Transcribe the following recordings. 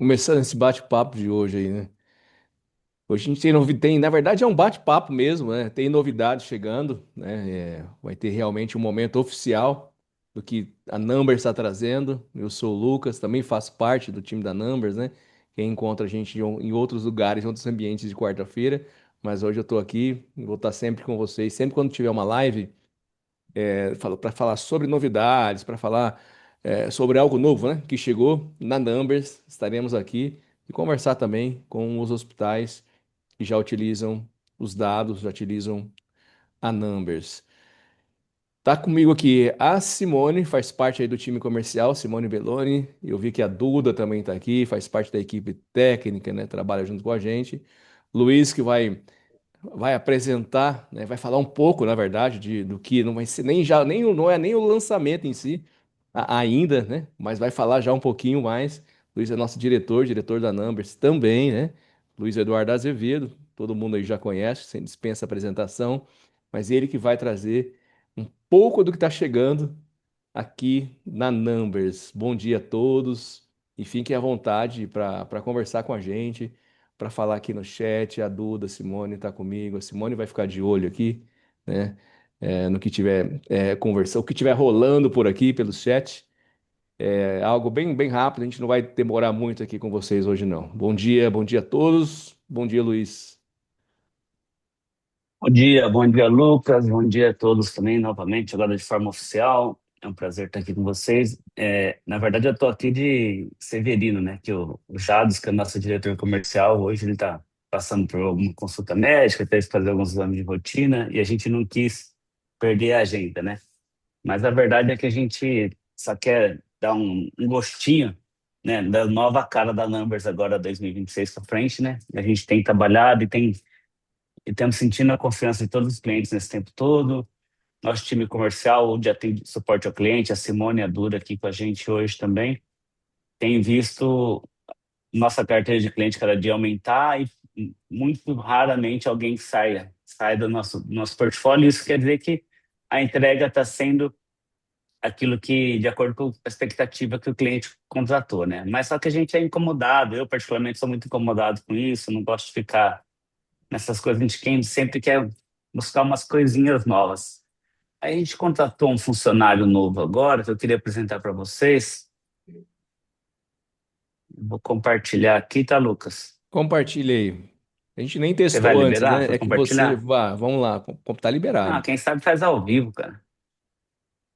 Começando esse bate-papo de hoje aí, né? Hoje a gente na verdade é um bate-papo mesmo, né? Tem novidades chegando, né? Vai ter realmente um momento oficial do que a Numbers está trazendo. Eu sou o Lucas, também faço parte do time da Numbers, né? Quem encontra a gente em outros lugares, em outros ambientes de quarta-feira. Mas hoje eu estou aqui, vou estar sempre com vocês. Sempre quando tiver uma live, para falar sobre novidades, para falar sobre algo novo, né, que chegou na Numbers. Estaremos aqui e conversar também com os hospitais que já utilizam os dados, já utilizam a Numbers. Tá comigo aqui a Simone, faz parte aí do time comercial, Simone Belloni. Eu vi que a Duda também está aqui, faz parte da equipe técnica, né? Trabalha junto com a gente. Luiz, que vai apresentar, né, vai falar um pouco, na verdade, do que não vai ser nem já, nem, não é nem o lançamento em si ainda, né? Mas vai falar já um pouquinho mais. Luiz é nosso diretor, diretor da Numbers também, né? Luiz Eduardo Azevedo, todo mundo aí já conhece, sem dispensa apresentação, mas ele que vai trazer um pouco do que está chegando aqui na Numbers. Bom dia a todos e fiquem à vontade para conversar com a gente, para falar aqui no chat. A Duda, a Simone está comigo. A Simone vai ficar de olho aqui, né? No que tiver conversando, o que tiver rolando por aqui pelo chat. É algo bem rápido, a gente não vai demorar muito aqui com vocês hoje, não. Bom dia a todos. Bom dia, Luiz. Bom dia, Lucas. Bom dia a todos também, novamente, agora de forma oficial. É um prazer estar aqui com vocês. Na verdade, eu estou aqui de Severino, né? Que o Jados, que é o nosso diretor comercial, hoje ele está passando por uma consulta médica, teve que fazer alguns exames de rotina e a gente não quis perder a agenda, né? Mas a verdade é que a gente só quer dar um gostinho, né, da nova cara da Numbers agora 2026 para frente, né? A gente tem trabalhado e temos sentido a confiança de todos os clientes nesse tempo todo. Nosso time comercial, de suporte ao cliente, a Simone e a Duda aqui com a gente hoje também, tem visto nossa carteira de cliente cada dia aumentar e muito raramente alguém sai do nosso portfólio. Isso quer dizer que a entrega está sendo aquilo que, de acordo com a expectativa que o cliente contratou, né? Mas só que a gente é incomodado, eu particularmente sou muito incomodado com isso, não gosto de ficar nessas coisas, a gente sempre quer buscar umas coisinhas novas. Aí a gente contratou um funcionário novo agora, que eu queria apresentar para vocês. Vou compartilhar aqui, tá, Lucas? Compartilha aí. A gente nem Você vai testou antes, liberar né? para É que você, compartilhar? vá, vamos lá, tá Ah, liberado. quem sabe faz ao vivo, cara.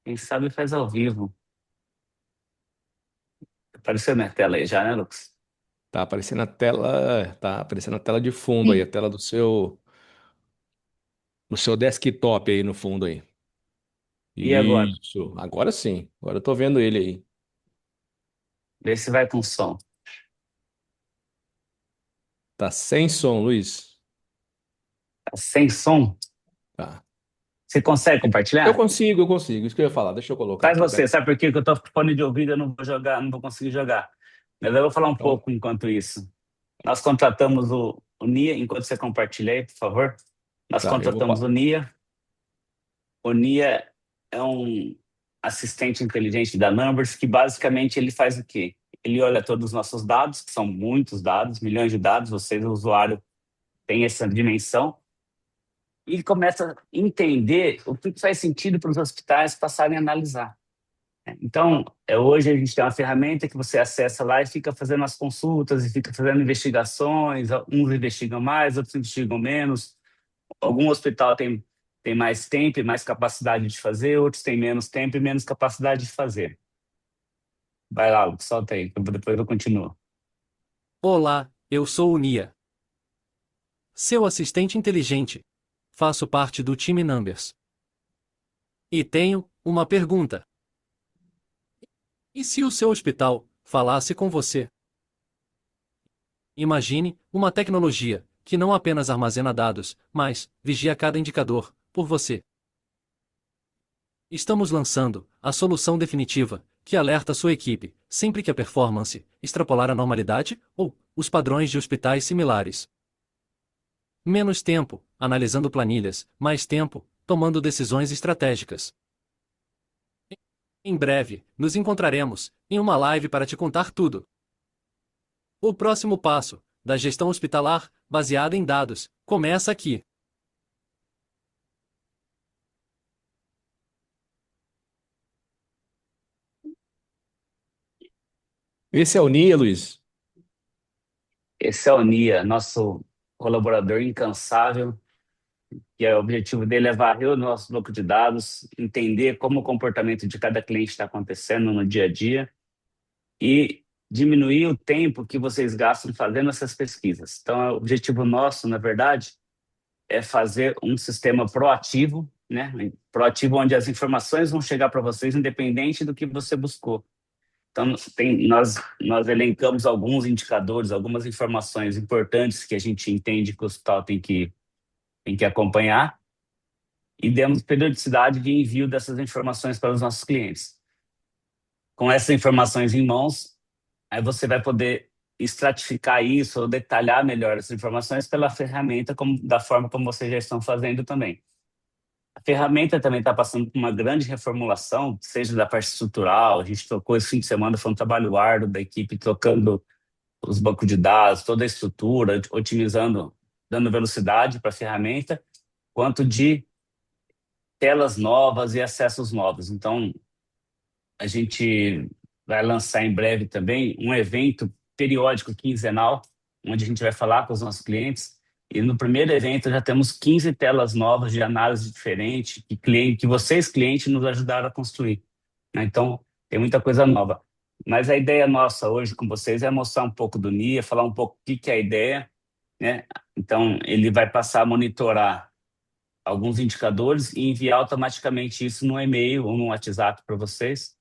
Quem sabe faz ao vivo. Apareceu minha tela aí já, né, Lucas? Tá aparecendo a tela de fundo aí, a tela do seu desktop aí no fundo aí. E agora? Isso, agora sim. Agora eu tô vendo ele aí. Vê se vai com som. Tá sem som, Luiz. Tá sem som? Tá. Você consegue compartilhar? Eu consigo. Isso que eu ia falar. Deixa eu colocar Faz aqui. você, sabe por quê? Que eu tô com fone de ouvido, eu não vou jogar, não vou conseguir jogar. Mas eu vou falar um Então, pouco enquanto isso. Nós contratamos o NIA, enquanto você compartilha aí, por favor. Nós tá, eu vou. contratamos o NIA. O NIA é um assistente inteligente da Numbers que basicamente ele faz o quê? Ele olha todos os nossos dados, que são muitos dados, milhões de dados, vocês, o usuário, tem essa dimensão, e começa a entender o que faz sentido para os hospitais passarem a analisar. Então, hoje a gente tem uma ferramenta que você acessa lá e fica fazendo as consultas e fica fazendo investigações. Uns investigam mais, outros investigam menos. Algum hospital tem mais tempo e mais capacidade de fazer, outros têm menos tempo e menos capacidade de fazer. Vai lá, Lucas, solta aí, que depois eu continuo. Olá, eu sou o Nia, seu assistente inteligente. Faço parte do time Numbers. E tenho uma pergunta. E se o seu hospital falasse com você? Imagine uma tecnologia que não apenas armazena dados, mas vigia cada indicador por você. Estamos lançando a solução definitiva que alerta sua equipe sempre que a performance extrapolar a normalidade ou os padrões de hospitais similares. Menos tempo analisando planilhas, mais tempo tomando decisões estratégicas. Em breve, nos encontraremos em uma live para te contar tudo. O próximo passo, da gestão hospitalar, baseada em dados, começa aqui. Esse é o Nia, Luiz. Esse é o Nia, nosso colaborador incansável, que o objetivo dele é varrer o nosso banco de dados, entender como o comportamento de cada cliente está acontecendo no dia a dia e diminuir o tempo que vocês gastam fazendo essas pesquisas. Então, o objetivo nosso, na verdade, é fazer um sistema proativo, né? Proativo onde as informações vão chegar para vocês independente do que você buscou. Então, nós elencamos alguns indicadores, algumas informações importantes que a gente entende que o hospital tem que acompanhar e demos periodicidade de envio dessas informações para os nossos clientes. Com essas informações em mãos, aí você vai poder estratificar isso ou detalhar melhor essas informações pela ferramenta, da forma como vocês já estão fazendo também. A ferramenta também está passando por uma grande reformulação, seja da parte estrutural, a gente trocou esse fim de semana, foi um trabalho árduo da equipe, trocando os bancos de dados, toda a estrutura, otimizando, dando velocidade para a ferramenta, quanto de telas novas e acessos novos. Então, a gente vai lançar em breve também um evento periódico quinzenal, onde a gente vai falar com os nossos clientes. E no primeiro evento já temos 15 telas novas de análise diferente que vocês, clientes, nos ajudaram a construir, né? Então, tem muita coisa nova. Mas a ideia nossa hoje com vocês é mostrar um pouco do NIA, falar um pouco o que que é a ideia, né? Então, ele vai passar a monitorar alguns indicadores e enviar automaticamente isso no e-mail ou no WhatsApp para vocês.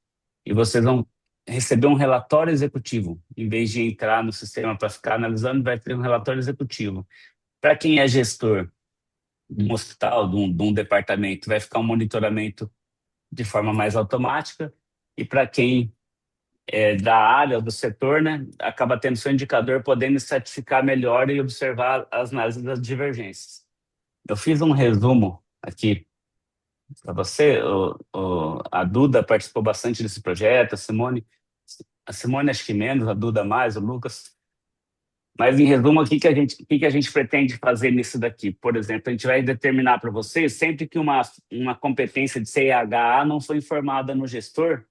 E vocês vão receber um relatório executivo. Em vez de entrar no sistema para ficar analisando, vai ter um relatório executivo. Para quem é gestor de um hospital, de um departamento, vai ficar um monitoramento de forma mais automática. E para quem é da área, do setor, né, acaba tendo seu indicador, podendo estratificar melhor e observar as análises das divergências. Eu fiz um resumo aqui para você. A Duda participou bastante desse projeto, a Simone acho que menos, a Duda mais, o Lucas. Mas, em resumo, o que que a gente pretende fazer nisso daqui? Por exemplo, a gente vai determinar para vocês, sempre que uma competência de CIHA não foi informada no gestor,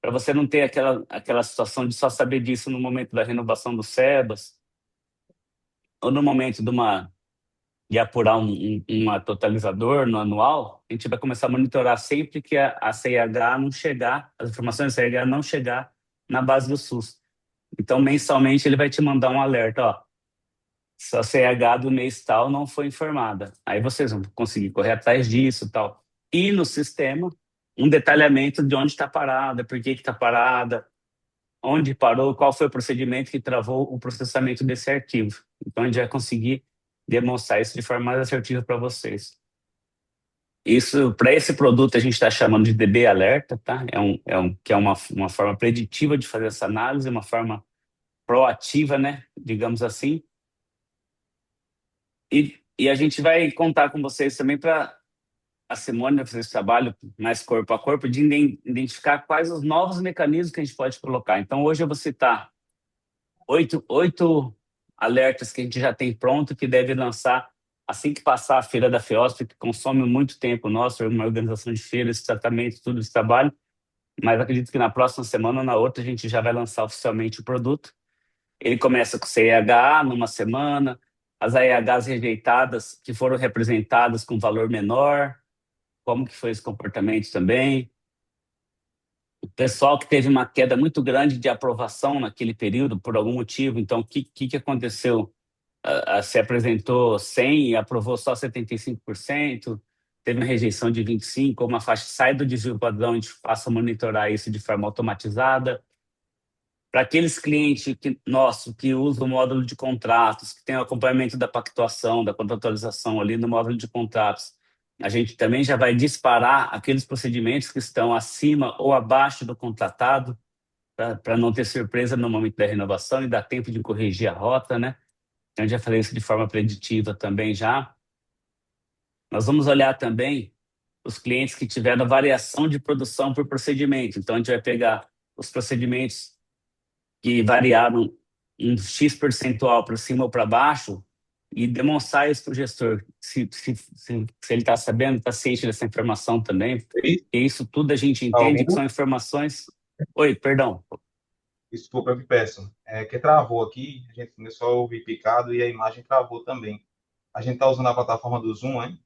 para você não ter aquela situação de só saber disso no momento da renovação do SEBAS, ou no momento de apurar uma totalizador no anual, a gente vai começar a monitorar sempre que a CIH não chegar, as informações da CIH não chegar na base do SUS. Então, mensalmente, ele vai te mandar um alerta, ó, se a CIH do mês tal não foi informada. Aí vocês vão conseguir correr atrás disso, tal. E no sistema, um detalhamento de onde está parada, por que está parada, onde parou, qual foi o procedimento que travou o processamento desse arquivo. Então, a gente vai conseguir demonstrar isso de forma mais assertiva para vocês. Isso, para esse produto, a gente está chamando de DB Alerta, tá? Que é uma forma preditiva de fazer essa análise, uma forma proativa, né? Digamos assim. E a gente vai contar com vocês também para a Simone vai fazer esse trabalho mais corpo a corpo de identificar quais os novos mecanismos que a gente pode colocar. Então, hoje eu vou citar oito alertas que a gente já tem pronto, que deve lançar assim que passar a feira da FEOSP, que consome muito tempo nosso, uma organização de feira, esse tratamento, tudo esse trabalho. Mas acredito que na próxima semana ou na outra a gente já vai lançar oficialmente o produto. Ele começa com CIH numa semana, as AIHs rejeitadas que foram representadas com valor menor, como que foi esse comportamento também. O pessoal que teve uma queda muito grande de aprovação naquele período, por algum motivo, então o que aconteceu? Se apresentou 100 e aprovou só 75%, teve uma rejeição de 25%, ou uma faixa sai do desvio padrão, a gente passa a monitorar isso de forma automatizada. Para aqueles clientes nossos que usam o módulo de contratos, que tem o acompanhamento da pactuação, da contratualização ali no módulo de contratos, a gente também já vai disparar aqueles procedimentos que estão acima ou abaixo do contratado, para não ter surpresa no momento da renovação e dar tempo de corrigir a rota, né? Então, eu já falei isso de forma preditiva também já. Nós vamos olhar também os clientes que tiveram variação de produção por procedimento. Então, a gente vai pegar os procedimentos que variaram um X percentual para cima ou para baixo e demonstrar isso para o gestor, se ele está sabendo, está ciente dessa informação também, Oi? e isso tudo a gente Tá entende que ouvindo? são informações. Oi, perdão. Desculpa, eu me peço. É que travou aqui, a gente começou a ouvir picado e a imagem travou também. A gente está usando a plataforma do Zoom, hein?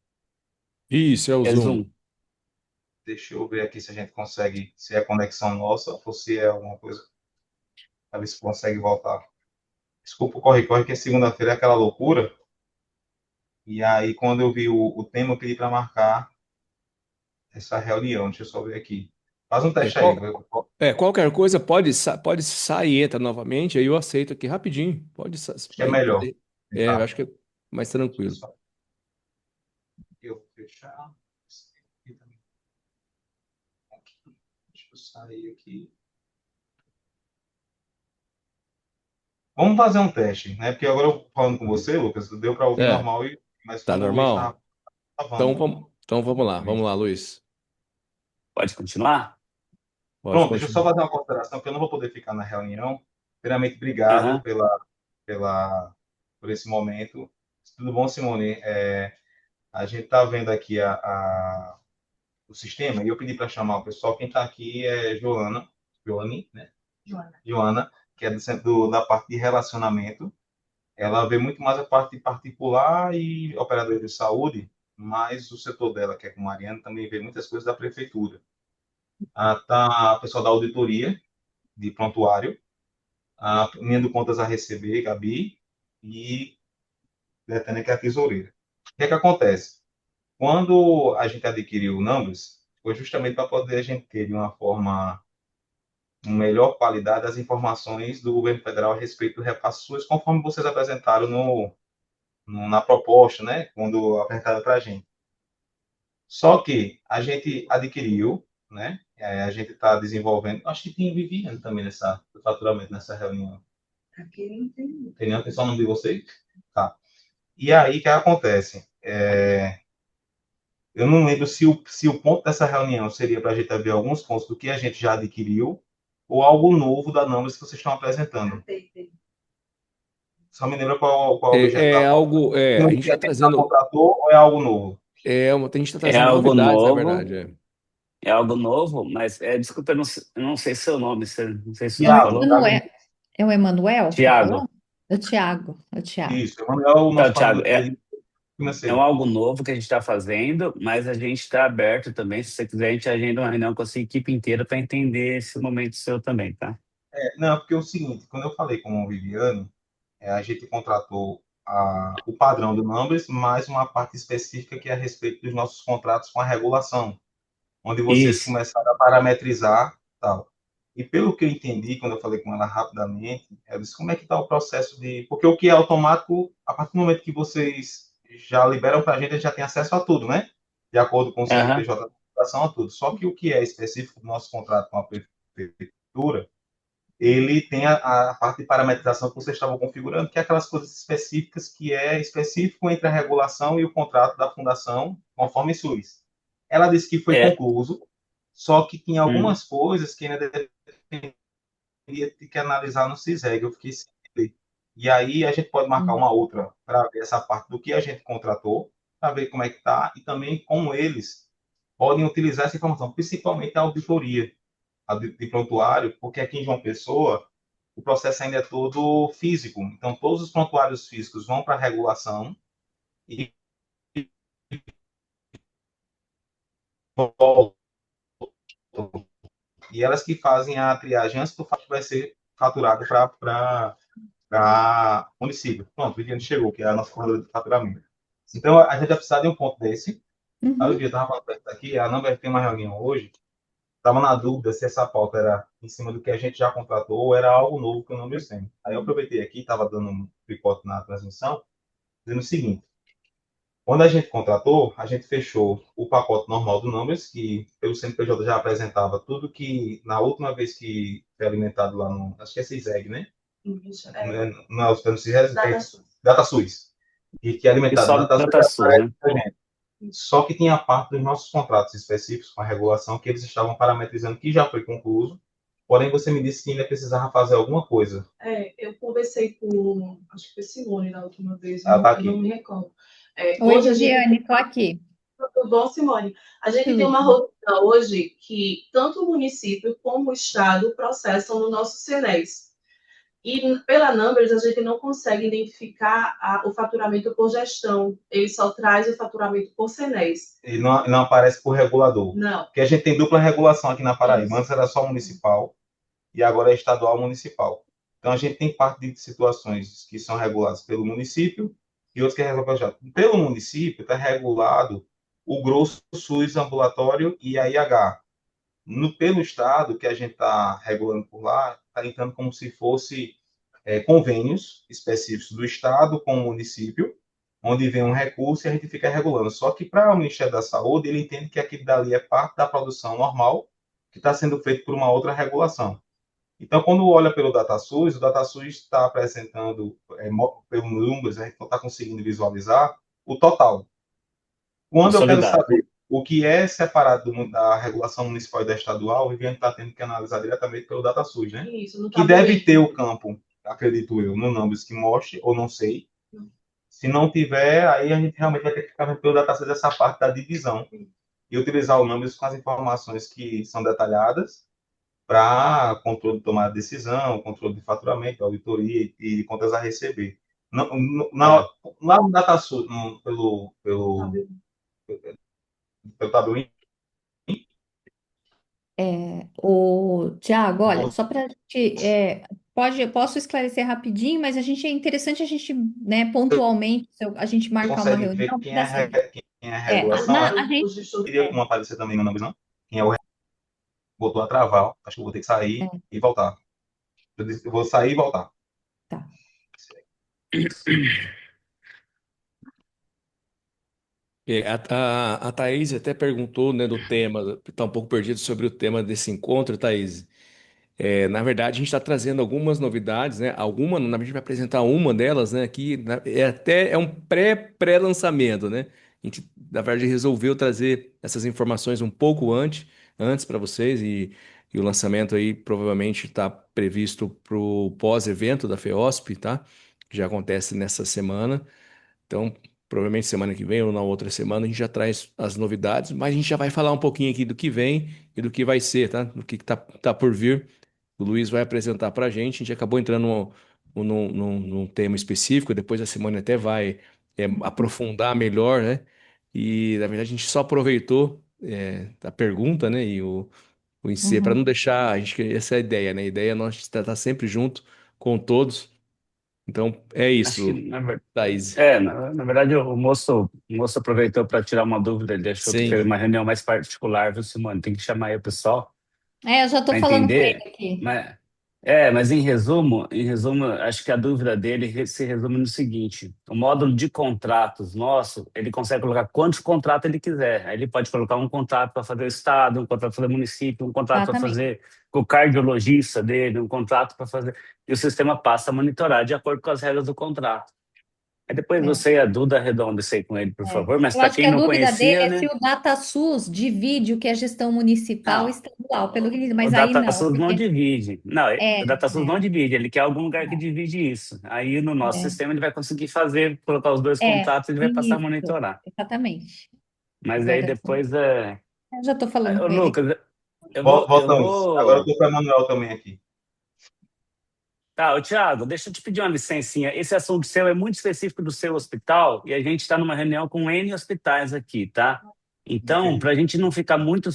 Isso, é o É Zoom. Zoom. Deixa eu ver aqui se a gente consegue, se é a conexão nossa ou se é alguma coisa, para ver se consegue voltar. Desculpa o corre-corre, que segunda-feira é aquela loucura. E aí, quando eu vi o tema, eu pedi para marcar essa reunião. Deixa eu só ver aqui. Faz um É, teste aí. qual, qualquer coisa pode sair e entra novamente, aí eu aceito aqui rapidinho. Pode Acho que é vai. melhor. Eu Tentar. acho que é mais tranquilo. Só eu vou fechar. Aqui também. Aqui. Deixa eu sair aqui. Vamos fazer um teste, né? Porque agora eu falando com você, Lucas, deu para ouvir É, normal, mas tá quando o Luiz estava normal? travando. Vamos lá, Luiz. Pode continuar? Pode Pronto, deixa eu só continuar. fazer uma consideração, porque eu não vou poder ficar na reunião. Primeiramente, obrigado Aham. por esse momento. Tudo bom, Simone? A gente está vendo aqui o sistema e eu pedi para chamar o pessoal. Quem está aqui é Joane, né? Joana, que é do centro da parte de relacionamento. Ela vê muito mais a parte particular e operador de saúde, mas o setor dela, que é com Mariana, também vê muitas coisas da prefeitura. Tá a pessoa da auditoria, de prontuário, a linha de contas a receber, Gabi, e Betânia, que é a tesoureira. O que é que acontece? Quando a gente adquiriu o Numbers, foi justamente para poder a gente ter de uma forma, uma melhor qualidade as informações do governo federal a respeito do repasse SUS, conforme vocês apresentaram na proposta, né, quando apresentaram para a gente. Só que a gente adquiriu, né, a gente está desenvolvendo, acho que tem Viviane também no faturamento nessa reunião. Aqui não tem. Tem não, tem só o nome de vocês? Tá. E aí, o que acontece? Eu não lembro se o ponto dessa reunião seria para a gente ver alguns pontos do que a gente já adquiriu ou algo novo da Numbers que vocês estão apresentando. Só me lembra qual é o objeto É da pauta. algo, Se a o gente que a está gente já trazendo, contratou ou é algo novo? a gente está É trazendo algo novidades, na novo, verdade. É. é algo novo, mas desculpa, eu não sei seu nome, não sei se você É o já Tiago, falou. Emanuel. É o Emanuel que está Tiago. falando? É o Tiago. É o Tiago. isso. O Manuel é o Então, nosso Tiago, coordenador é um financeiro. algo novo que a gente está fazendo, mas a gente está aberto também. Se você quiser, a gente agenda uma reunião com a sua equipe inteira para entender esse momento seu também, tá? Não, porque é o seguinte, quando eu falei com o Viviane, a gente contratou o padrão do Numbers, mais uma parte específica que é a respeito dos nossos contratos com a regulação, onde vocês Isso. começaram a parametrizar tal. E pelo que eu entendi, quando eu falei com ela rapidamente, ela disse como é que está o processo de... Porque o que é automático, a partir do momento que vocês já liberam para a gente já tem acesso a tudo, né? De acordo com o Aham. CNPJ, a tudo. Só que o que é específico do nosso contrato com a prefeitura, ele tem a parte de parametrização que vocês estavam configurando, que é aquelas coisas específicas que é específico entre a regulação e o contrato da fundação, conforme SUS. Ela disse que foi É. concluso, só que tinha Uhum. algumas coisas que ainda deveria ter que analisar no CISREG. Eu fiquei sem entender. E aí a gente pode marcar uma outra para ver essa parte do que a gente contratou, para ver como é que está, e também como eles podem utilizar essa informação, principalmente a auditoria de prontuário, porque aqui em João Pessoa o processo ainda é todo físico. Então, todos os prontuários físicos vão para a regulação e voltam. E elas que fazem a triagem antes do fato que vai ser faturado para município. Pronto, o Viviane chegou, que é a nossa coordenadora de faturamento. Então, a gente vai precisar de um ponto desse. Aí o Uhum. dia estava falando aqui, a Namba tem uma reunião hoje, estava na dúvida se essa pauta era em cima do que a gente já contratou ou era algo novo que eu não me sei. Aí eu aproveitei aqui, estava dando um picote na transmissão, dizendo o seguinte: quando a gente contratou, a gente fechou o pacote normal do Numbers, que pelo CNPJ já apresentava tudo que, na última vez que foi alimentado lá no, acho que é CISEG, né? Isso, não é o CISEG, DataSUS. E que é E alimentado no só DataSUS DataSUS, né? pra gente. Só que tinha a parte dos nossos contratos específicos com a regulação que eles estavam parametrizando, que já foi concluído, porém você me disse que ainda precisava fazer alguma coisa. Eu conversei com, acho que foi Simone na última vez, Ela está eu não aqui. me recordo. Oi, Hoje a gente Viviane, estou aqui. tudo bom, Simone? A gente tem uma Tudo. rotina hoje que tanto o município como o Estado processam no nosso CNES. E pela Numbers, a gente não consegue identificar o faturamento por gestão. Ele só traz o faturamento por CNES. Ele não aparece por regulador. Não. Porque a gente tem dupla regulação aqui na Paraíba. Isso. Antes era só municipal e agora é estadual municipal. Então a gente tem parte de situações que são reguladas pelo município e outras que é regulado pelo Estado. Pelo município está regulado o grosso SUS ambulatório e a IH. Pelo Estado, que a gente está regulando por lá, está entrando como se fosse convênios específicos do Estado com o município, onde vem um recurso e a gente fica regulando. Só que para o Ministério da Saúde, ele entende que aquilo dali é parte da produção normal, que está sendo feito por uma outra regulação. Então, quando olha pelo DataSUS, o DataSUS está apresentando, pelo números, a gente não está conseguindo visualizar o total. Quando eu quero saber o que é separado da regulação municipal e da estadual, o Viviane está tendo que analisar diretamente pelo DataSUS, né? Isso, não Que tá deve bonito. ter o campo, acredito eu, no Numbers que mostre, ou não sei. Se não tiver, aí a gente realmente vai ter que ficar vendo pelo DataSUS essa parte da divisão e utilizar o Numbers com as informações que são detalhadas para controle de tomada de decisão, controle de faturamento, auditoria e contas a receber. Lá no DataSUS, pelo Tabuin, O Tiago, olha, só para a gente, posso esclarecer rapidinho, mas a gente é interessante a gente, né, pontualmente, se a gente marcar uma consegue ver reunião, quem porque assim, é a regulação. a gente, Os gestores. Queria como aparecer também no Numbers, não? Quem é o botou a travar, ó. Acho que eu vou ter que sair e voltar. Eu vou sair e voltar. tá. A Thaís até perguntou, né, do tema, está um pouco perdido sobre o tema desse encontro, Thaís. Na verdade, a gente está trazendo algumas novidades, né? Na verdade, a gente vai apresentar uma delas, né? Que é um pré-lançamento, né? A gente, na verdade, resolveu trazer essas informações um pouco antes para vocês e o lançamento aí provavelmente está previsto para o pós-evento da FEOSP, tá? Que já acontece nessa semana. Então, provavelmente semana que vem ou na outra semana a gente já traz as novidades, mas a gente já vai falar um pouquinho aqui do que vem e do que vai ser, tá? Do que tá por vir. O Luiz vai apresentar para a gente. A gente acabou entrando num tema específico, depois a Simone até vai aprofundar melhor, né? E na verdade a gente só aproveitou a pergunta, né? E o IC para não Uhum. deixar essa é a ideia, né? A ideia é nós estar sempre junto com todos. Então é Acho que, isso, Thaís. na verdade, o moço aproveitou para tirar uma dúvida, ele achou que Sim. teve uma reunião mais particular, viu, Simone? Tem que chamar aí o pessoal Eu já estou para falando com ele entender, aqui. mas em resumo, acho que a dúvida dele se resume no seguinte: o módulo de contratos nosso, ele consegue colocar quantos contratos ele quiser. Aí ele pode colocar um contrato para fazer o estado, um contrato para fazer o município, um contrato para Exatamente. fazer com o cardiologista dele, um contrato para fazer. E o sistema passa a monitorar de acordo com as regras do contrato. Aí depois É. você e a Duda arredonda isso aí com ele, por favor. Mas Eu para acho que quem a não dúvida dele conhecia, é se né? o DataSUS divide o que é gestão municipal e Não, estadual, pelo que ele diz, o mas aí não, DataSUS não porque divide. Não, é, o DataSUS não é, divide, ele quer algum lugar que divide isso. Aí no nosso é, sistema ele vai conseguir fazer, colocar os dois é, contratos e ele vai passar a isso, monitorar. exatamente. Mas aí Agora sim. depois Eu já estou falando Ô, com ele. Lucas, eu Voltamos. Agora eu vou. estou com o Emanuel também aqui. Tá, ô, Thiago, deixa eu te pedir uma licencinha. Esse assunto seu é muito específico do seu hospital e a gente está numa reunião com N hospitais aqui, tá? Então, Entendi. para a gente não ficar muito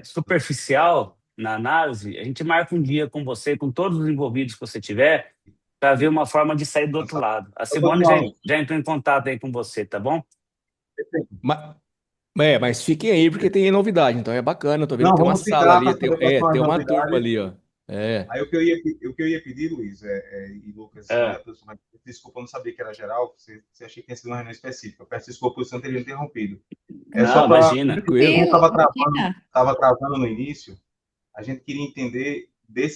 superficial na análise, a gente marca um dia com você, com todos os envolvidos que você tiver, para ver uma forma de sair do outro lado. A Eu estou Simone com aula. já entrou em contato aí com você, tá bom? Mas, mas fiquem aí porque tem novidade, então é bacana. Eu tô vendo que Não, tem uma vamos sala ficar ali, para saber quais são as tem uma turma novidades. ali, ó. É. Aí o que eu ia pedir, Luiz, e Lucas, e a É. pessoa, desculpa, eu não sabia que era geral, você achei que tinha sido uma reunião específica. Eu peço desculpa por isso não ter interrompido. É Não, só para, imagina. como Tranquilo. Imagina. estava travando no início, a gente queria entender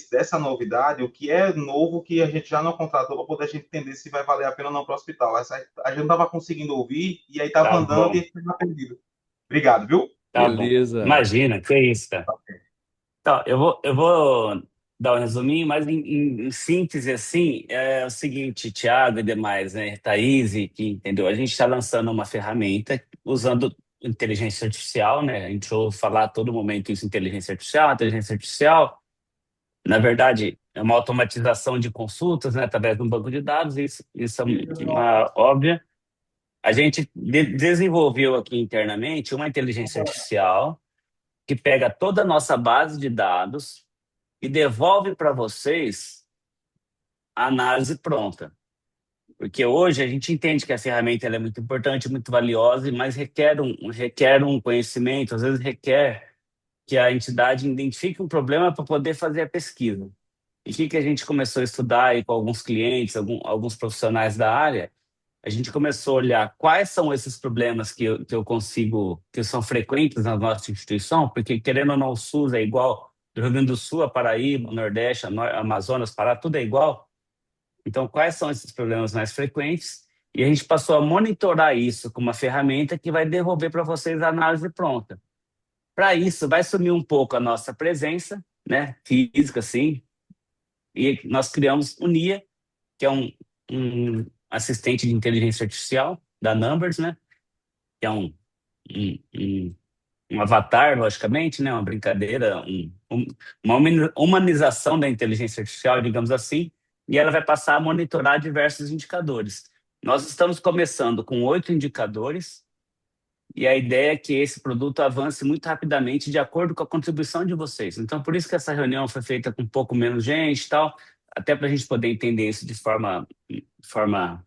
dessa novidade, o que é novo que a gente já não contratou, para poder a gente entender se vai valer a pena ou não para o hospital. A gente não estava conseguindo ouvir, e aí estava Tá andando e bom, a gente estava perdido. Obrigado, viu? tá bom. Beleza. Imagina, que isso, cara. Tá, eu vou dar um resuminho, mas em síntese, assim, é o seguinte, Thiago e demais, né, Thaís, e que entendeu? A gente está lançando uma ferramenta usando inteligência artificial, né? A gente ouve falar a todo momento isso, inteligência artificial. Na verdade, é uma automatização de consultas, né, através de um banco de dados, isso é uma óbvia. A gente desenvolveu aqui internamente uma inteligência artificial que pega toda a nossa base de dados e devolve para vocês a análise pronta. Porque hoje a gente entende que a ferramenta ela é muito importante, muito valiosa, mas requer um conhecimento, às vezes requer que a entidade identifique um problema para poder fazer a pesquisa. E o que que a gente começou a estudar aí com alguns clientes, alguns profissionais da área? A gente começou a olhar quais são esses problemas que eu consigo, que são frequentes na nossa instituição, porque querendo ou não, o SUS é igual do Rio Grande do Sul, a Paraíba, Nordeste, Amazonas, Pará, tudo é igual. Então, quais são esses problemas mais frequentes? E a gente passou a monitorar isso com uma ferramenta que vai devolver para vocês a análise pronta. Para isso, vai sumir um pouco a nossa presença, né, física, assim, e nós criamos o NIA, que é um assistente de inteligência artificial da Numbers, né? Que é um, um, um avatar, logicamente, né? Uma brincadeira, uma humanização da inteligência artificial, digamos assim, e ela vai passar a monitorar diversos indicadores. Nós estamos começando com 8 indicadores, e a ideia é que esse produto avance muito rapidamente de acordo com a contribuição de vocês. Então, por isso que essa reunião foi feita com um pouco menos gente e tal, até para a gente poder entender isso de forma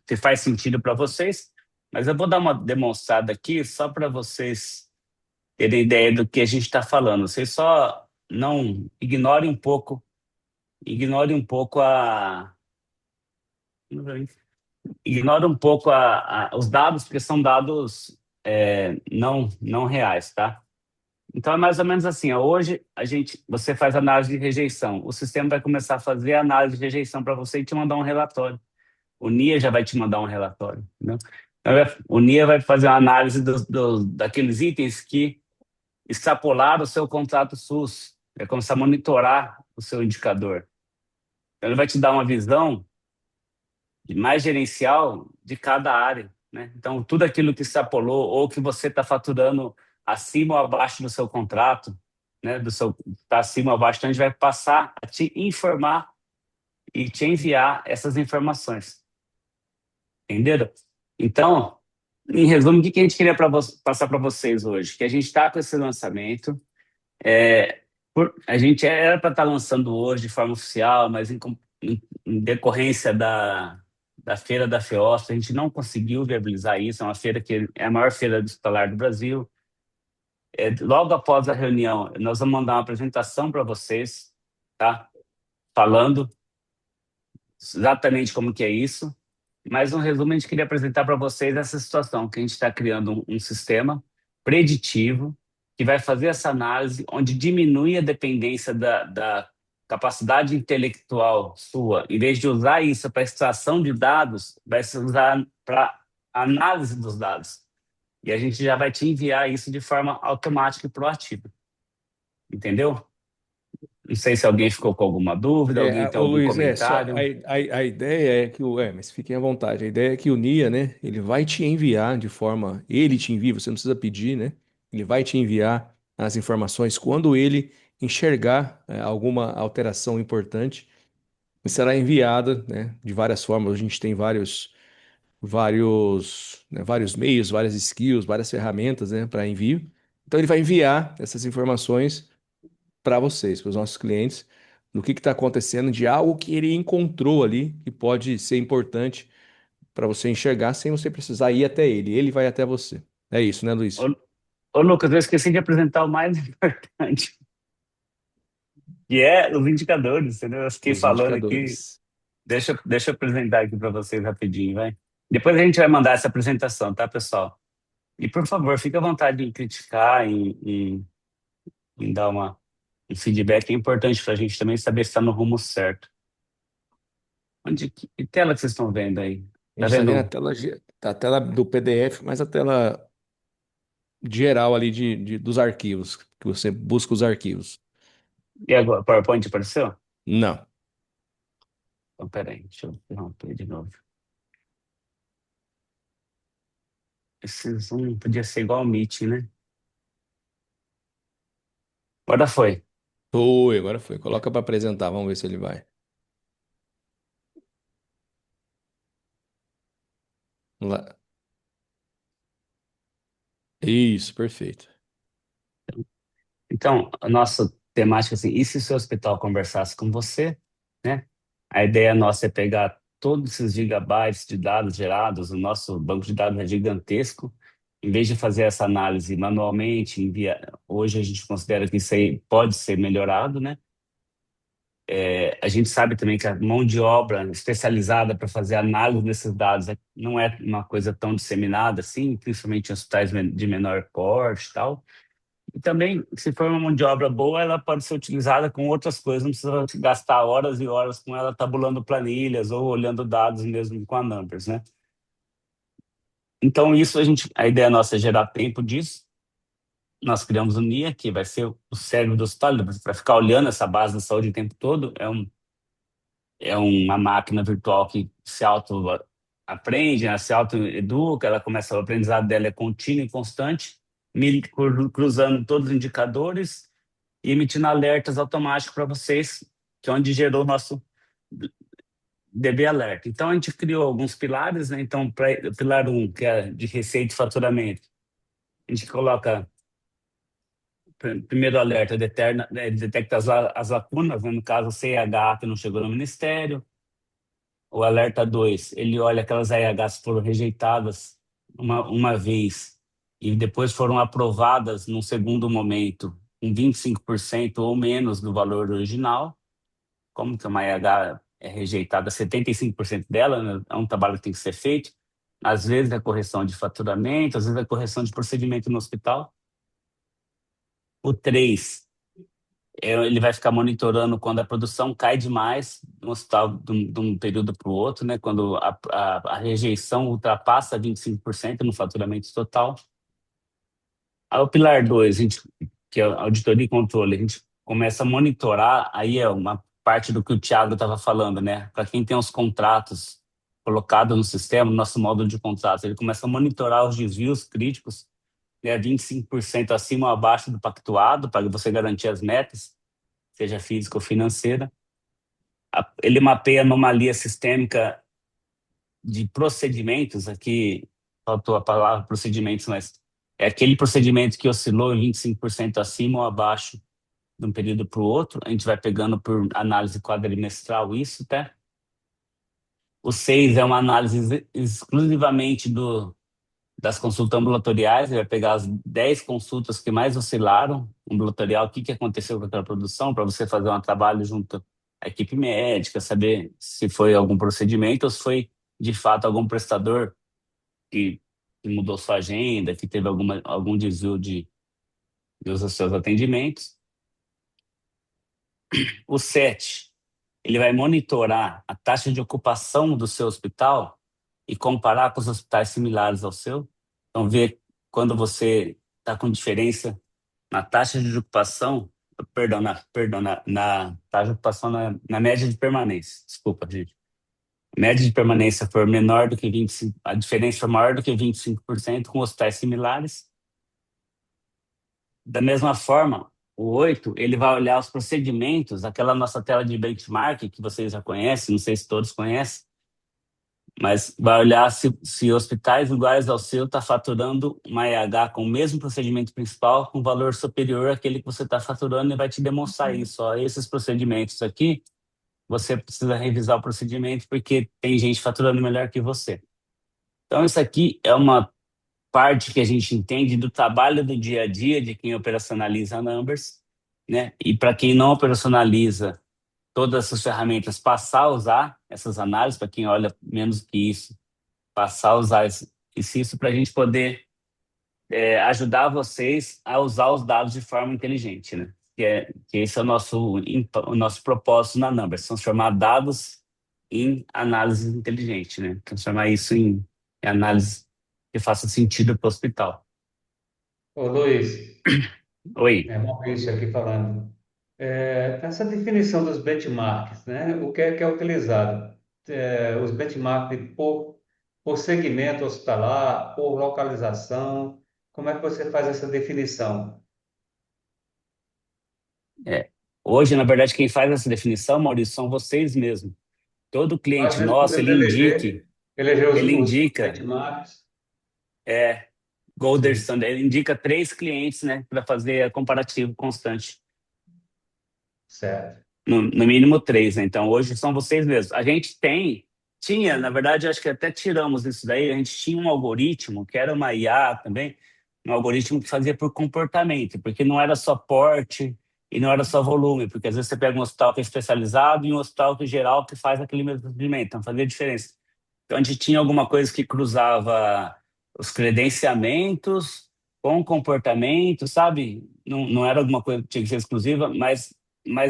que faz sentido para vocês. Mas eu vou dar uma demonstrada aqui só para vocês terem ideia do que a gente está falando. Vocês só não ignorem um pouco os dados, porque são dados não reais, tá? Então é mais ou menos assim, ó, hoje você faz análise de rejeição, o sistema vai começar a fazer a análise de rejeição para você e te mandar um relatório. O NIA já vai te mandar um relatório, entendeu? Então, o NIA vai fazer uma análise daqueles itens que extrapolaram o seu contrato SUS, vai começar a monitorar o seu indicador. Então, ele vai te dar uma visão mais gerencial de cada área, né? Então, tudo aquilo que extrapolou ou que você está faturando acima ou abaixo do seu contrato, né? Está acima ou abaixo, então a gente vai passar a te informar e te enviar essas informações. Entenderam? Então, em resumo, o que que a gente queria passar para vocês hoje? Que a gente está com esse lançamento. é, a gente era para estar lançando hoje de forma oficial, mas em decorrência da feira da FEOSP, a gente não conseguiu viabilizar isso. É uma feira que é a maior feira hospitalar do Brasil. Logo após a reunião, nós vamos mandar uma apresentação para vocês, tá? Falando exatamente como que é isso. Mas, no resumo, a gente queria apresentar para vocês essa situação, que a gente está criando um sistema preditivo que vai fazer essa análise, onde diminui a dependência da capacidade intelectual sua. Em vez de usar isso para extração de dados, vai se usar para análise dos dados. E a gente já vai te enviar isso de forma automática e proativa. Entendeu? Não sei se alguém ficou com alguma dúvida, alguém tem Ô algum Luiz, só comentário. a ideia é que mas fiquem à vontade. A ideia é que o Nia, né, ele vai te enviar de forma, ele te envia, você não precisa pedir, né? Ele vai te enviar as informações quando ele enxergar alguma alteração importante, e será enviada, né, de várias formas. A gente tem vários meios, várias skills, várias ferramentas, né, para envio. Então ele vai enviar essas informações para vocês, para os nossos clientes, do que está acontecendo, de algo que ele encontrou ali, que pode ser importante para você enxergar sem você precisar ir até ele. Ele vai até você. É isso, né, Luiz? Ô, ô Lucas, eu esqueci de apresentar o mais importante, que é os indicadores, entendeu? Eu fiquei Os falando aqui, indicadores. deixa eu apresentar aqui para vocês rapidinho, vai. Depois a gente vai mandar essa apresentação, tá, pessoal? E, por favor, fique à vontade em criticar, em dar um feedback. É importante para a gente também saber se está no rumo certo. Que tela que vocês estão vendo aí? A Tá gente está vendo vendo? a tela do PDF, mas a tela geral ali dos arquivos, que você busca os arquivos. E agora, PowerPoint apareceu? Não. Então, peraí, deixa eu interromper de novo. Esse Zoom podia ser igual ao Meet, né? Agora foi. Foi, agora foi. Coloca para apresentar, vamos ver se ele vai. Lá. Isso, perfeito. Então, a nossa temática assim, e se o seu hospital conversasse com você, né? A ideia nossa é pegar todos esses gigabytes de dados gerados, o nosso banco de dados é gigantesco. Em vez de fazer essa análise manualmente, hoje a gente considera que isso aí pode ser melhorado, né? A gente sabe também que a mão de obra especializada para fazer análise desses dados não é uma coisa tão disseminada assim, principalmente em hospitais de menor porte e tal. E também, se for uma mão de obra boa, ela pode ser utilizada com outras coisas, não precisa gastar horas e horas com ela tabulando planilhas ou olhando dados mesmo com a Numbers, né? Então, a ideia nossa é gerar tempo disso. Nós criamos o NIA, que vai ser o cérebro do hospital, para ficar olhando essa base da saúde o tempo todo. É uma máquina virtual que se auto-aprende, ela se auto-educa, ela começa, o aprendizado dela é contínuo e constante, cruzando todos os indicadores e emitindo alertas automáticos para vocês, que é onde gerou o nosso DB Alerta. Então, a gente criou alguns pilares, né? Então, o pilar 1, que é de receita e faturamento, a gente coloca, primeiro alerta, detecta as lacunas, né? No caso, o CIH que não chegou no Ministério. O alerta 2, ele olha aquelas AHs que foram rejeitadas uma vez e depois foram aprovadas num segundo momento, com 25% ou menos do valor original. Como que uma AH é rejeitada, 75% dela, né? É um trabalho que tem que ser feito. Às vezes é correção de faturamento, às vezes é correção de procedimento no hospital. O 3, ele vai ficar monitorando quando a produção cai demais no hospital de um período para o outro, né? Quando a rejeição ultrapassa 25% no faturamento total. Aí o pilar 2, que é a auditoria e controle, a gente começa a monitorar, aí é uma parte do que o Thiago estava falando, né? Para quem tem os contratos colocados no sistema, no nosso módulo de contratos, ele começa a monitorar os desvios críticos, né? 25% acima ou abaixo do pactuado, para você garantir as metas, seja física ou financeira. Ele mapeia anomalia sistêmica de procedimentos, aqui faltou a palavra procedimentos, mas é aquele procedimento que oscilou em 25% acima ou abaixo de um período para o outro. A gente vai pegando por análise quadrimestral isso, tá? O 6 é uma análise exclusivamente das consultas ambulatoriais, ele vai pegar as 10 consultas que mais oscilaram ambulatorial, o que aconteceu com aquela produção, para você fazer um trabalho junto à equipe médica, saber se foi algum procedimento ou se foi, de fato, algum prestador que, que mudou sua agenda, que teve algum desvio dos seus atendimentos. O 7, ele vai monitorar a taxa de ocupação do seu hospital e comparar com os hospitais similares ao seu. Então, ver quando você está com diferença na taxa de ocupação, na taxa de ocupação na média de permanência. Desculpa, gente. A média de permanência for menor do que 25%, a diferença for maior do que 25% com hospitais similares. Da mesma forma, o 8, ele vai olhar os procedimentos, aquela nossa tela de benchmark que vocês já conhecem, não sei se todos conhecem, mas vai olhar se hospitais iguais ao seu está faturando uma EH com o mesmo procedimento principal com valor superior àquele que você está faturando e vai te demonstrar isso. Ó, esses procedimentos aqui, você precisa revisar o procedimento porque tem gente faturando melhor que você. Então, isso aqui é uma parte que a gente entende do trabalho do dia a dia de quem operacionaliza Numbers, né? E para quem não operacionaliza todas essas ferramentas, passar a usar essas análises, para quem olha menos que isso, passar a usar isso para a gente poder ajudar vocês a usar os dados de forma inteligente, né? Que esse é o nosso propósito na Numbers, transformar dados em análise inteligente, né? Transformar isso em análise que faça sentido para o hospital. Ô Luiz, Oi. é Maurício aqui falando. Essa definição dos benchmarks, né? O que é utilizado? Os benchmarks por segmento hospitalar, por localização, como é que você faz essa definição? É. Hoje, na verdade, quem faz essa definição, Maurício, são vocês mesmos. Todo Nós cliente mesmos nosso, podemos eleger ele os indica, benchmarks, Golder sim, Standard, ele indica 3 clientes, né, para fazer a comparativo constante. certo. No mínimo 3, né? Então, hoje são vocês mesmos. Tinha, na verdade, acho que até tiramos isso daí, a gente tinha um algoritmo, que era uma IA também, um algoritmo que fazia por comportamento, porque não era só porte e não era só volume, porque às vezes você pega um hospital que é especializado e um hospital que é geral que faz aquele mesmo atendimento, então fazia diferença. Então, a gente tinha alguma coisa que cruzava os credenciamentos com comportamento, sabe? Não era alguma coisa que tinha que ser exclusiva, mas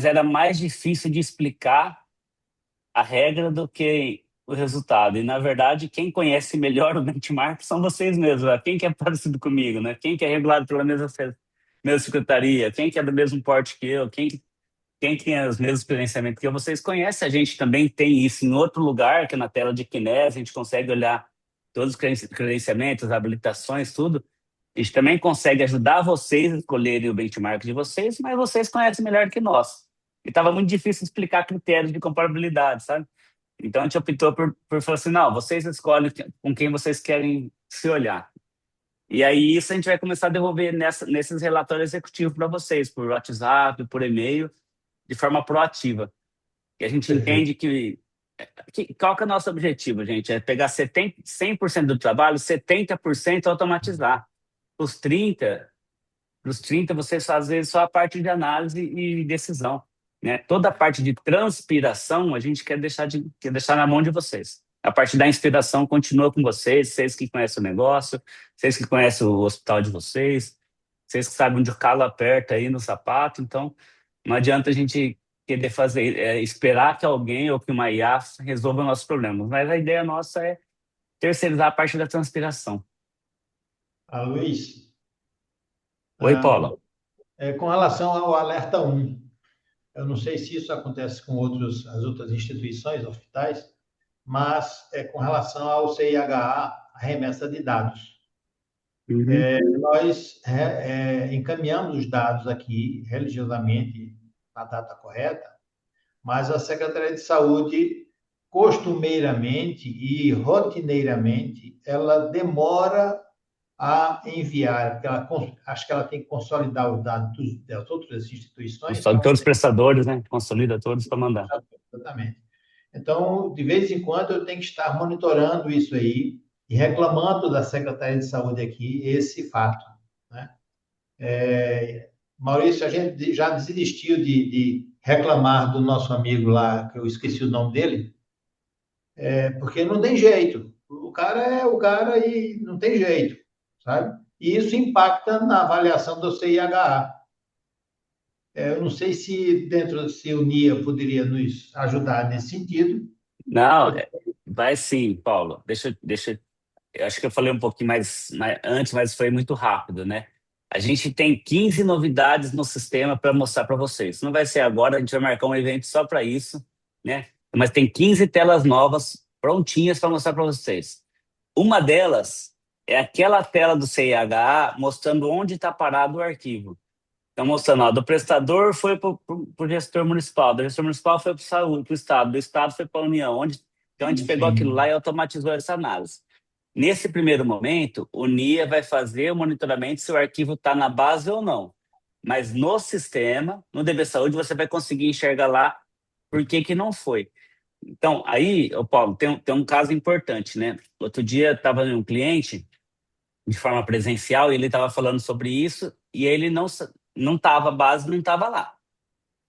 era mais difícil de explicar a regra do que o resultado. E, na verdade, quem conhece melhor o benchmark são vocês mesmos, né? Quem que é parecido comigo, né? Quem que é regulado pela mesma secretaria, quem que é do mesmo porte que eu, quem tem os mesmos credenciamentos que eu. Vocês conhecem, a gente também tem isso em outro lugar, que é na tela de Kinesi, a gente consegue olhar todos os credenciamentos, habilitações, tudo. A gente também consegue ajudar vocês a escolherem o benchmark de vocês, mas vocês conhecem melhor que nós. E estava muito difícil explicar critérios de comparabilidade, sabe? Então a gente optou por falar assim, não, vocês escolhem com quem vocês querem se olhar. E aí isso a gente vai começar a devolver nesses relatórios executivos para vocês, por WhatsApp, por e-mail, de forma proativa. E a gente Perfeito. entende qual que é o nosso objetivo, gente? É pegar 100% do trabalho, 70% automatizar. Os 30, os 30 vocês fazem só a parte de análise e decisão, né? Toda a parte de transpiração a gente quer deixar na mão de vocês. A parte da inspiração continua com vocês, vocês que conhecem o negócio, vocês que conhecem o hospital de vocês, vocês que sabem onde o calo aperta aí no sapato. Então, não adianta a gente querer esperar que alguém ou que uma IA resolva nossos problemas. Mas a ideia nossa é terceirizar a parte da transpiração. Luiz, Oi, ah, Paula. com relação ao Alerta 1, eu não sei se isso acontece com as outras instituições, hospitais, mas com relação ao CIHA, a remessa de dados. Uhum. Nós encaminhamos os dados aqui religiosamente na data correta, mas a Secretaria de Saúde, costumeiramente e rotineiramente, ela demora a enviar, porque acho que ela tem que consolidar os dados das outras instituições Só para de todos os poder. prestadores, né? Consolida todos para mandar. Exatamente. Então, de vez em quando, eu tenho que estar monitorando isso aí e reclamando da Secretaria de Saúde aqui esse fato, né? Maurício, a gente já desistiu de reclamar do nosso amigo lá, que eu esqueci o nome dele, porque não tem jeito. O cara é o cara e não tem jeito, sabe? E isso impacta na avaliação do CIHA. Eu não sei se o NIA poderia nos ajudar nesse sentido. Não, vai sim, Paulo. Eu acho que eu falei um pouquinho mais antes, mas foi muito rápido, né? A gente tem 15 novidades no sistema para mostrar para vocês. Não vai ser agora, a gente vai marcar um evento só para isso, né? Mas tem 15 telas novas prontinhas para mostrar para vocês. Uma delas é aquela tela do CIHA mostrando onde está parado o arquivo. Então, mostrando, ó, do prestador foi para o gestor municipal, do gestor municipal foi para saúde, para o estado, do estado foi para a União. Então, a gente pegou aquilo lá Sim. e automatizou essa análise. Nesse primeiro momento, o NIA vai fazer o monitoramento se o arquivo está na base ou não. Mas no sistema, no DB Saúde, você vai conseguir enxergar lá por que não foi. Então, aí, ô Paulo, tem um caso importante, né? Outro dia estava um cliente de forma presencial e ele estava falando sobre isso e ele não estava, a base não estava lá.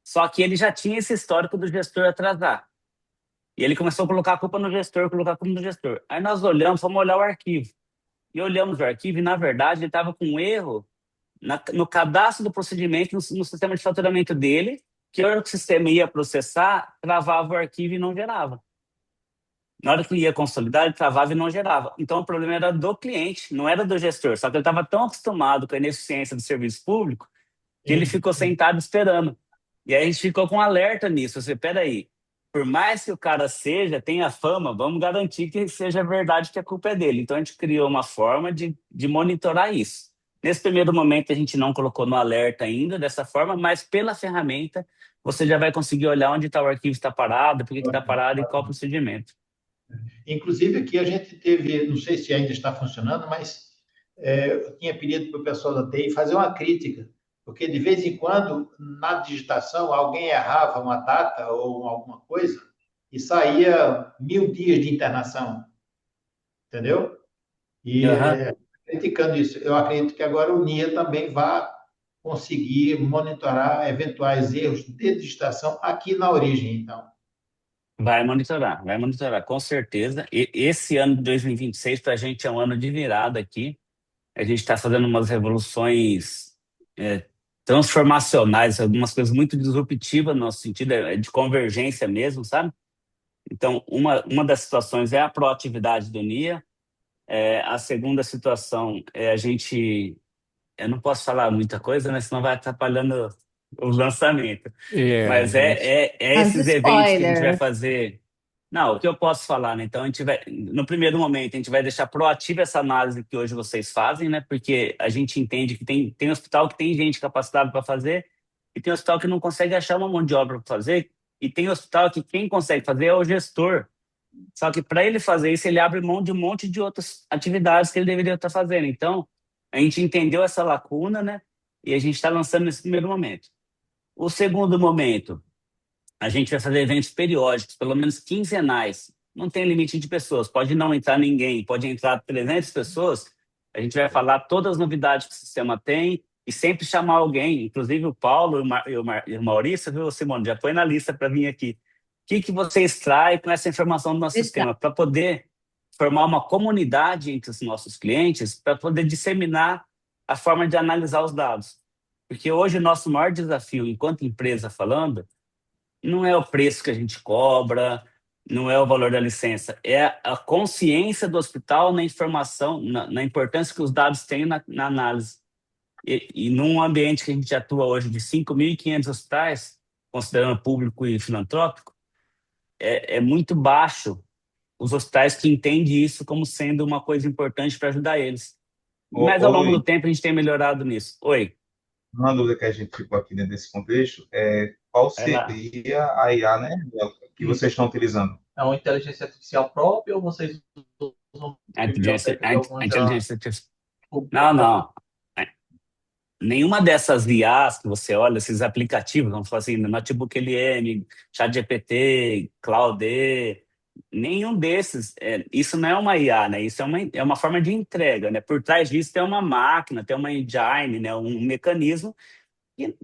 Só que ele já tinha esse histórico do gestor atrasar. E ele começou a colocar a culpa no gestor, colocar a culpa no gestor. Aí nós olhamos, fomos olhar o arquivo. E olhamos o arquivo e, na verdade, ele estava com um erro no cadastro do procedimento, no sistema de faturamento dele, que a hora que o sistema ia processar, travava o arquivo e não gerava. Na hora que ele ia consolidar, ele travava e não gerava. Então, o problema era do cliente, não era do gestor. Só que ele estava tão acostumado com a ineficiência do serviço público que ele ficou sentado esperando. E aí a gente ficou com um alerta nisso. Você, peraí, por mais que o cara tenha fama, vamos garantir que seja verdade que a culpa é dele. Então a gente criou uma forma de monitorar isso. Nesse primeiro momento a gente não colocou no alerta ainda dessa forma, mas pela ferramenta você já vai conseguir olhar onde está o arquivo está parado, por que está parado e qual o procedimento. Inclusive, aqui a gente teve, não sei se ainda está funcionando, mas eu tinha pedido para o pessoal da TI fazer uma crítica, porque de vez em quando, na digitação, alguém errava uma data ou alguma coisa e saía 1.000 dias de internação, entendeu? E Aham. criticando isso, eu acredito que agora o NIA também vai conseguir monitorar eventuais erros de digitação aqui na origem, então. Vai monitorar, com certeza. E esse ano de 2026 para a gente é um ano de virada aqui. A gente está fazendo umas revoluções é, transformacionais, algumas coisas muito disruptivas no nosso sentido, de convergência mesmo, sabe? Então, uma das situações é a proatividade do NIA. A segunda situação é a gente. Eu não posso falar muita coisa, né? Senão vai atrapalhando o lançamento. Mas Mas As esses eventos que a gente vai spoilers. fazer. Não, o que eu posso falar, né? Então, a gente vai, no primeiro momento, a gente vai deixar proativa essa análise que hoje vocês fazem, né? Porque a gente entende que tem hospital que tem gente capacitada para fazer, e tem hospital que não consegue achar uma mão de obra para fazer, e tem hospital que quem consegue fazer é o gestor. Só que para ele fazer isso, ele abre mão de um monte de outras atividades que ele deveria estar fazendo. Então, a gente entendeu essa lacuna, né? E a gente está lançando nesse primeiro momento. O segundo momento, a gente vai fazer eventos periódicos, pelo menos quinzenais. Não tem limite de pessoas, pode não entrar ninguém, pode entrar 300 pessoas. A gente vai falar todas as novidades que o sistema tem e sempre chamar alguém, inclusive o Paulo e o Maurício, viu, Simone? Já põe na lista para vir aqui. O que você extrai com essa informação do nosso Está. sistema para poder formar uma comunidade entre os nossos clientes, para poder disseminar a forma de analisar os dados? Porque hoje o nosso maior desafio, enquanto empresa falando, não é o preço que a gente cobra, não é o valor da licença, é a consciência do hospital na informação, na importância que os dados têm na análise. E num ambiente que a gente atua hoje de 5.500 hospitais, considerando público e filantrópico, é muito baixo os hospitais que entendem isso como sendo uma coisa importante para ajudar eles. Mas ao Ô longo Luiz, do tempo a gente tem melhorado nisso. Oi, uma dúvida que a gente ficou aqui dentro desse contexto é qual vai lá. seria a IA, né, que vocês estão utilizando? É uma inteligência artificial própria ou vocês usam A inteligência, biblioteca de a alguma já inteligência artificial. Não, pública? não. Nenhuma dessas IAs que você olha, esses aplicativos, vamos falar assim, Notebook LM, ChatGPT, Claude, nenhum desses, isso não é uma IA, né? Isso é uma forma de entrega, né? Por trás disso tem uma máquina, tem uma engine, né? Um mecanismo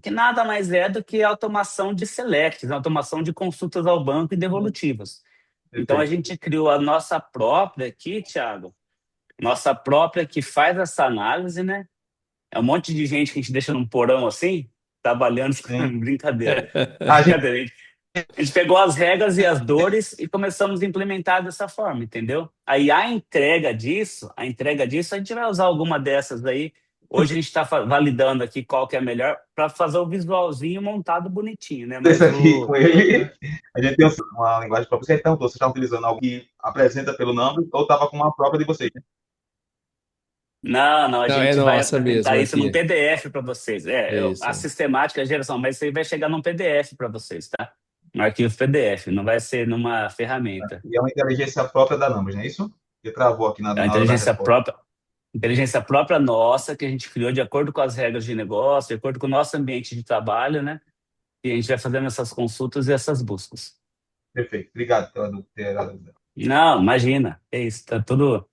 que nada mais é do que automação de selects, automação de consultas ao banco e devolutivas. Então a Perfeito. gente criou a nossa própria aqui, Thiago, nossa própria que faz essa análise, né? É um monte de gente que a gente deixa num porão assim, trabalhando, Sim. brincadeira. A gente, Brincadeira. A gente pegou as regras e as dores e começamos a implementar dessa forma, entendeu? Aí a entrega disso, a gente vai usar alguma dessas aí. Hoje a gente está validando aqui qual que é a melhor para fazer o visualzinho montado bonitinho, né? esse Mas aqui com ele, a gente tem uma linguagem própria. Você perguntou, você está utilizando algo que apresenta pelo Number ou estava com uma própria de vocês, né? não, a não, é gente vai nossa mesmo apresentar isso num aqui. PDF para vocês. É A isso. sistemática, a geração, mas isso aí vai chegar num PDF para vocês, tá? Um arquivo PDF, não vai ser numa ferramenta. E é uma inteligência própria da Numbers, não é isso? Que travou aqui É uma na hora da resposta. inteligência própria nossa, que a gente criou de acordo com as regras de negócio, de acordo com o nosso ambiente de trabalho, né? E a gente vai fazendo essas consultas e essas buscas. Perfeito. Obrigado pela ter dado a dúvida. Não, imagina, é isso, tá tudo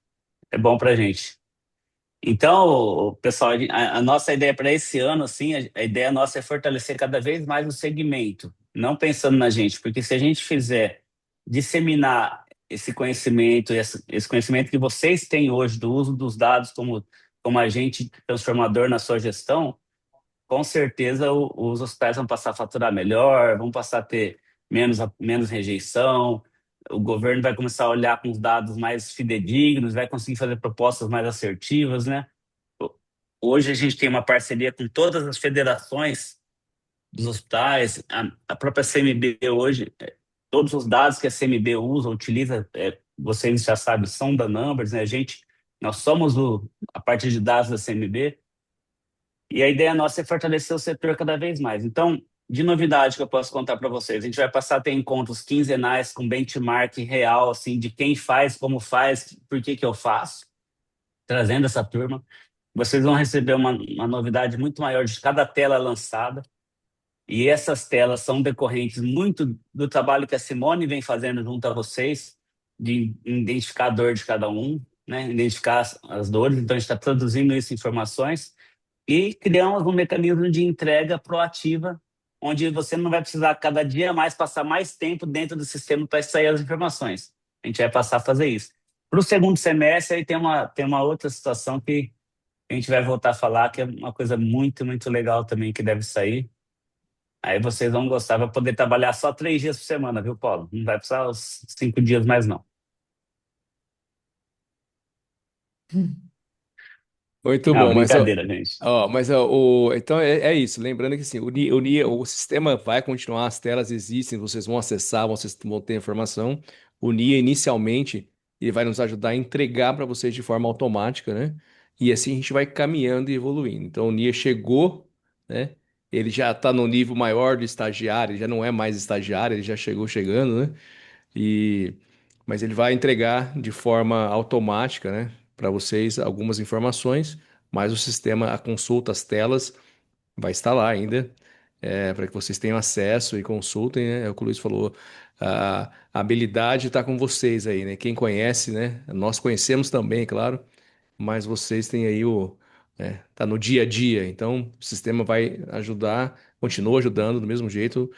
é bom pra gente. Então, pessoal, a nossa ideia para esse ano, assim, a ideia nossa é fortalecer cada vez mais o segmento, não pensando na gente, porque se a gente fizer disseminar esse conhecimento, esse conhecimento que vocês têm hoje do uso dos dados como agente transformador na sua gestão, com certeza os hospitais vão passar a faturar melhor, vão passar a ter menos rejeição, o governo vai começar a olhar com os dados mais fidedignos, vai conseguir fazer propostas mais assertivas, né? Hoje a gente tem uma parceria com todas as federações dos hospitais, a própria CMB hoje, todos os dados que a CMB usa, utiliza, vocês já sabem, são da Numbers, né? Nós somos a parte de dados da CMB, e a ideia nossa é fortalecer o setor cada vez mais. Então, de novidade que eu posso contar para vocês, a gente vai passar a ter encontros quinzenais com benchmark real, assim, de quem faz, como faz, por que que eu faço, trazendo essa turma. Vocês vão receber uma novidade muito maior de cada tela lançada. E essas telas são decorrentes muito do trabalho que a Simone vem fazendo junto a vocês, de identificar a dor de cada um, né? Identificar as dores. Então, a gente está traduzindo isso em informações e criamos um mecanismo de entrega proativa, onde você não vai precisar cada dia mais passar mais tempo dentro do sistema para extrair as informações. A gente vai passar a fazer isso. Para o segundo semestre, aí tem uma outra situação que a gente vai voltar a falar, que é uma coisa muito, muito legal também que deve sair. Aí vocês vão gostar, vai poder trabalhar só 3 dias por semana, viu, Paulo? Não vai precisar os 5 dias mais, não. Muito É uma bom, mas ó, brincadeira, gente. então é isso. Lembrando que assim, o sistema vai continuar, as telas existem, vocês vão acessar, vocês vão ter informação. O NIA inicialmente ele vai nos ajudar a entregar para vocês de forma automática, né? E assim a gente vai caminhando e evoluindo. Então o NIA chegou, né? Ele já está no nível maior do estagiário, ele já não é mais estagiário, ele já chegou chegando, né? E, mas ele vai entregar de forma automática, né, para vocês algumas informações, mas o sistema, a consulta, as telas, vai estar lá ainda, para que vocês tenham acesso e consultem, né? É o que o Luiz falou, a habilidade está com vocês aí, né? Quem conhece, né? Nós conhecemos também, claro, mas vocês têm aí tá no dia a dia, então o sistema vai ajudar, continua ajudando do mesmo jeito,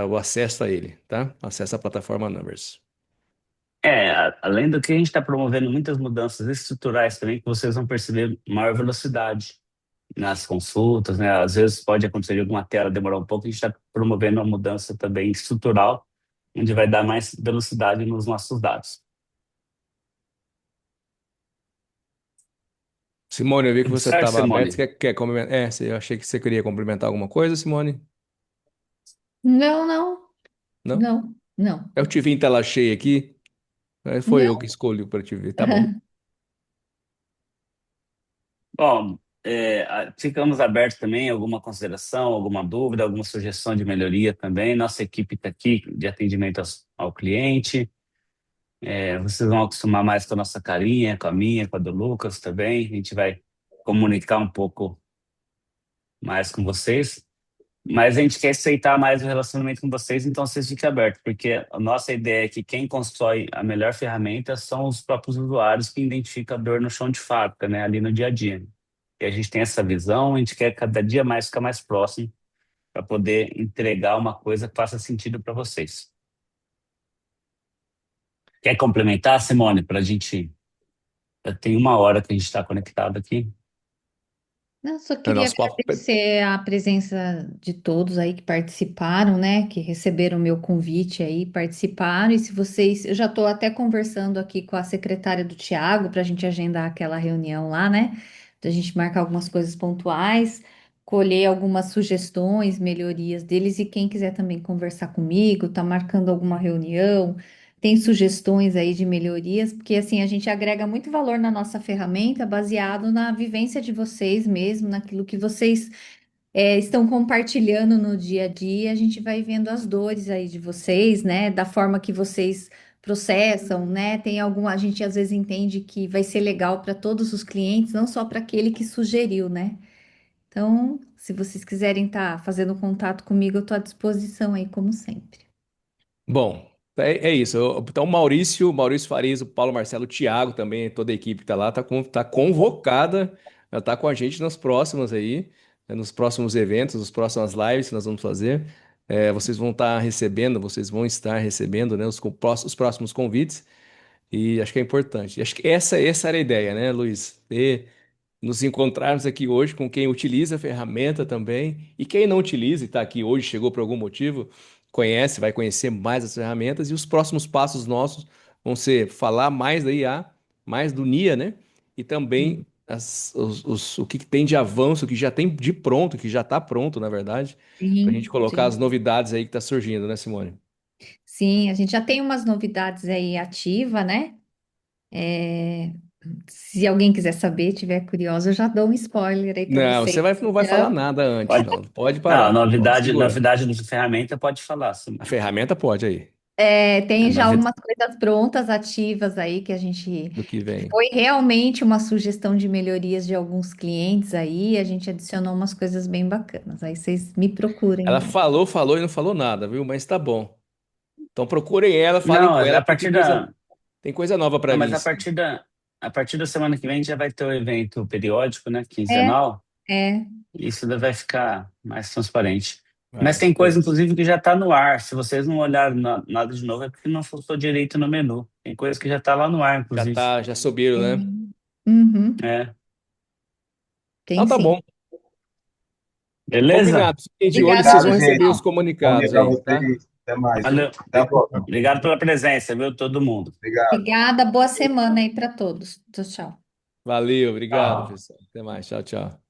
o acesso a ele, tá? Acesso à plataforma Numbers. Além do que a gente está promovendo muitas mudanças estruturais também, que vocês vão perceber maior velocidade nas consultas, né? Às vezes pode acontecer de alguma tela demorar um pouco, a gente está promovendo uma mudança também estrutural, onde vai dar mais velocidade nos nossos dados. Simone, eu vi que Tudo você certo, estava aberto. Simone? Você quer complementar? Eu achei que você queria complementar alguma coisa, Simone? Não, não, Não? não, não, Eu te vi em tela cheia aqui. Foi eu que não. escolhi para te ver. Tá bom. Bom, ficamos abertos também, alguma consideração, alguma dúvida, alguma sugestão de melhoria também. Nossa equipe está aqui de atendimento ao cliente. Vocês vão acostumar mais com a nossa carinha, com a minha, com a do Lucas também. A gente vai comunicar um pouco mais com vocês. Mas a gente quer aceitar mais o relacionamento com vocês, então vocês fiquem abertos, porque a nossa ideia é que quem constrói a melhor ferramenta são os próprios usuários que identificam a dor no chão de fábrica, né, ali no dia a dia. E a gente tem essa visão, a gente quer cada dia mais ficar mais próximo para poder entregar uma coisa que faça sentido para vocês. Quer complementar, Simone, para a gente. Já tem 1 hora que a gente está conectado aqui. Eu só É queria nosso papo. agradecer a presença de todos aí que participaram, né? Que receberam o meu convite aí, participaram. E se vocês, eu já estou até conversando aqui com a secretária do Tiago para a gente agendar aquela reunião lá, né? Para a gente marcar algumas coisas pontuais, colher algumas sugestões, melhorias deles. E quem quiser também conversar comigo, tá marcando alguma reunião, tem sugestões aí de melhorias, porque assim a gente agrega muito valor na nossa ferramenta baseado na vivência de vocês mesmo, naquilo que vocês estão compartilhando no dia a dia. A gente vai vendo as dores aí de vocês, né? Da forma que vocês processam, né? Tem alguma, a gente às vezes entende que vai ser legal para todos os clientes, não só para aquele que sugeriu, né? Então, se vocês quiserem estar fazendo contato comigo, eu estou à disposição aí, como sempre. Bom, é isso. Então, Maurício Farias, o Paulo Marcelo, o Thiago também, toda a equipe que tá lá, tá convocada, já tá com a gente nos próximos aí, né, nos próximos eventos, nas próximas lives que nós vamos fazer. Vocês vão estar recebendo, né, os próximos convites, e acho que é importante. Acho que essa era a ideia, né, Luiz? Nos encontrarmos aqui hoje com quem utiliza a ferramenta também e quem não utiliza e está aqui hoje, chegou por algum motivo, conhece, vai conhecer mais as ferramentas e os próximos passos nossos vão ser falar mais da IA, mais do NIA, né? E também o que que tem de avanço, o que já tem de pronto, que já está pronto, na verdade, para a gente Sim, colocar as sim. novidades aí que está surgindo, né, Simone? Sim, a gente já tem umas novidades aí ativa, né? É, se alguém quiser saber, tiver curioso, eu já dou um spoiler aí para Não, vocês. não vai falar Então, nada antes, Pode. não. Pode Não, parar. Pode segurar. novidade da ferramenta pode falar, A Simone. ferramenta pode aí, É tem já novidade. algumas coisas prontas, ativas aí, que a gente. do que vem. Foi realmente uma sugestão de melhorias de alguns clientes aí, a gente adicionou umas coisas bem bacanas. Aí vocês me procurem Ela aí. falou, falou e não falou nada, viu? Mas tá bom. Então procurem ela, falem Não, com ela, a porque partir da. tem coisa nova para Não, vir, mas sim. a partir da semana que vem já vai ter o evento periódico, né? É, Quinzenal. é. Isso daí vai ficar mais transparente. Mas Vai, tem coisa, beleza. inclusive, que já está no ar. Se vocês não olharem nada de novo, é porque não faltou direito no menu. Tem coisa que já está lá no ar, Já inclusive. tá, já subiram, né? Tem. Uhum, É. tem Então tá sim. bom. Beleza? Combinado. E de olho Obrigada, vocês vão Obrigado, receber gente. os pessoal. Bom dia comunicados para aí, tá? vocês. Até mais, viu? Valeu. Até a próxima. Obrigado pela presença, viu, todo mundo. Obrigado. Obrigada, boa semana aí para todos. Tchau, tchau. Valeu, obrigado, Tchau. pessoal. Até mais. Tchau, tchau.